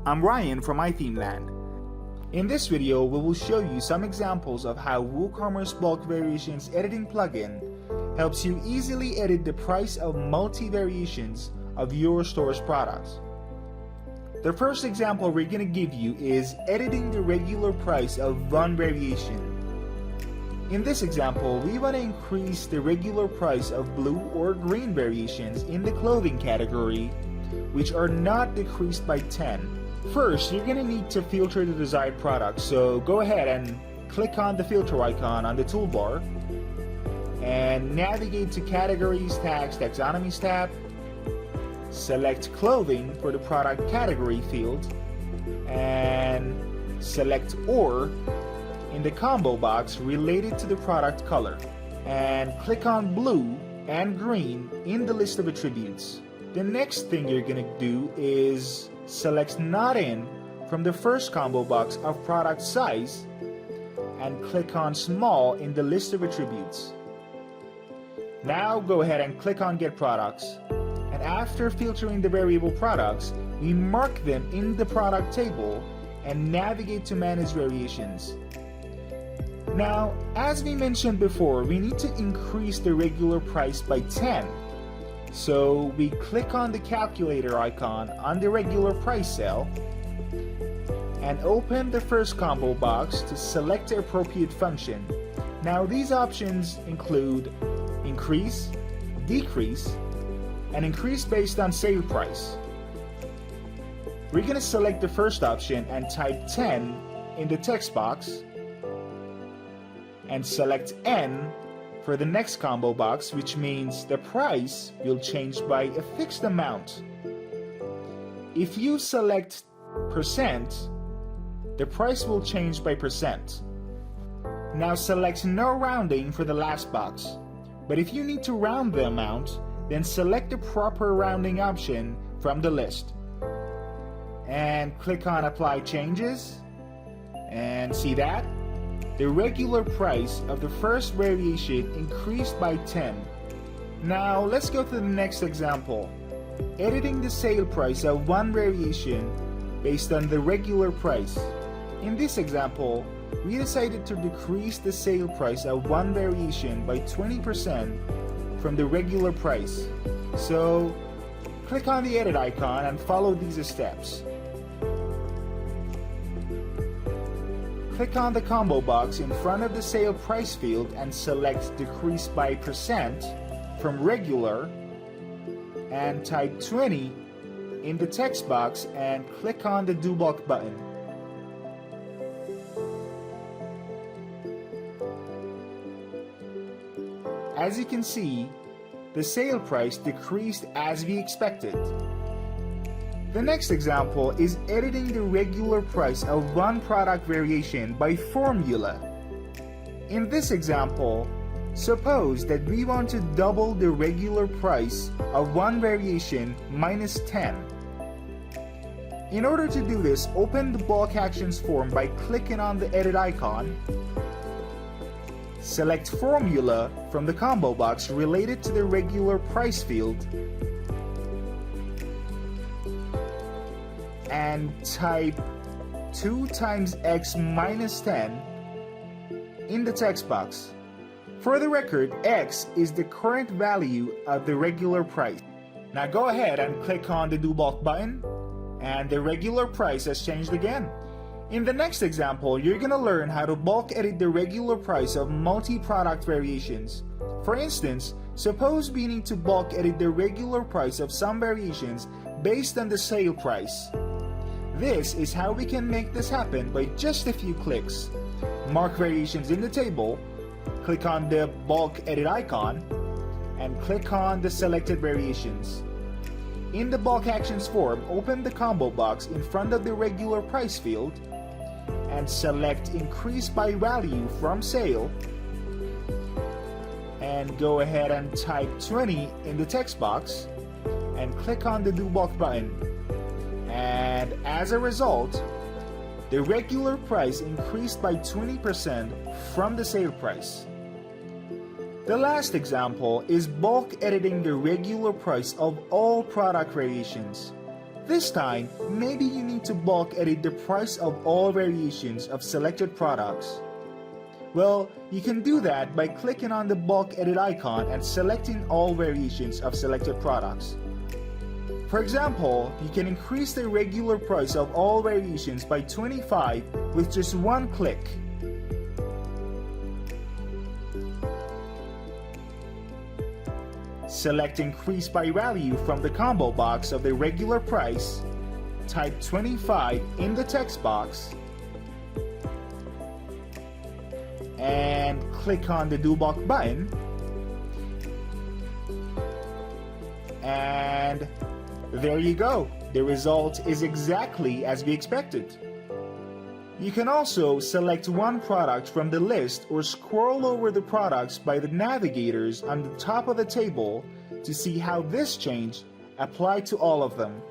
I'm Ryan from iThemeland. In this video, we will show you some examples of how WooCommerce Bulk Variations Editing plugin helps you easily edit the price of multi-variations of your store's products. The first example we're going to give you is editing the regular price of one variation. In this example, we want to increase the regular price of blue or green variations in the clothing category, which are not decreased by 10. First, you're going to need to filter the desired product, so go ahead and click on the filter icon on the toolbar and navigate to Categories, Tags, Taxonomies tab. Select Clothing for the product category field and select OR in the combo box related to the product color, and click on blue and green in the list of attributes. The next thing you're going to do is select Not In from the first combo box of product size and click on Small in the list of attributes. Now go ahead and click on Get Products, and after filtering the variable products, we mark them in the product table and navigate to Manage Variations. Now, as we mentioned before, we need to increase the regular price by 10. So we click on the calculator icon on the regular price cell and open the first combo box to select the appropriate function. Now these options include increase, decrease, and increase based on sale price. We're going to select the first option and type 10 in the text box and select N for the next combo box, which means the price will change by a fixed amount. If you select percent, the price will change by percent. Now select No Rounding for the last box, but if you need to round the amount, then select the proper rounding option from the list and click on Apply Changes, and see that the regular price of the first variation increased by 10. Now let's go to the next example, editing the sale price of one variation based on the regular price. In this example, we decided to decrease the sale price of one variation by 20% from the regular price. So click on the edit icon and follow these steps. Click on the combo box in front of the sale price field and select Decrease by Percent from Regular and type 20 in the text box and click on the Do Bulk button. As you can see, the sale price decreased as we expected. The next example is editing the regular price of one product variation by formula. In this example, suppose that we want to double the regular price of one variation minus 10. In order to do this, open the Bulk Actions form by clicking on the edit icon. Select Formula from the combo box related to the regular price field and type 2 times x minus 10 in the text box. For the record, x is the current value of the regular price. Now go ahead and click on the Do Bulk button, and the regular price has changed again. In the next example, you're going to learn how to bulk edit the regular price of multi-product variations. For instance, suppose we need to bulk edit the regular price of some variations based on the sale price. This is how we can make this happen by just a few clicks. Mark variations in the table, click on the bulk edit icon, and click on the selected variations. In the Bulk Actions form, open the combo box in front of the regular price field and select Increase by Value from Sale and go ahead and type 20 in the text box and click on the Do Bulk button. And as a result, the regular price increased by 20% from the sale price. The last example is bulk editing the regular price of all product variations. This time, maybe you need to bulk edit the price of all variations of selected products. Well, you can do that by clicking on the bulk edit icon and selecting all variations of selected products. For example, you can increase the regular price of all variations by 25 with just one click. Select Increase by Value from the combo box of the regular price, type 25 in the text box, and click on the Do Bulk button, and there you go. The result is exactly as we expected. You can also select one product from the list or scroll over the products by the navigators on the top of the table to see how this change applied to all of them.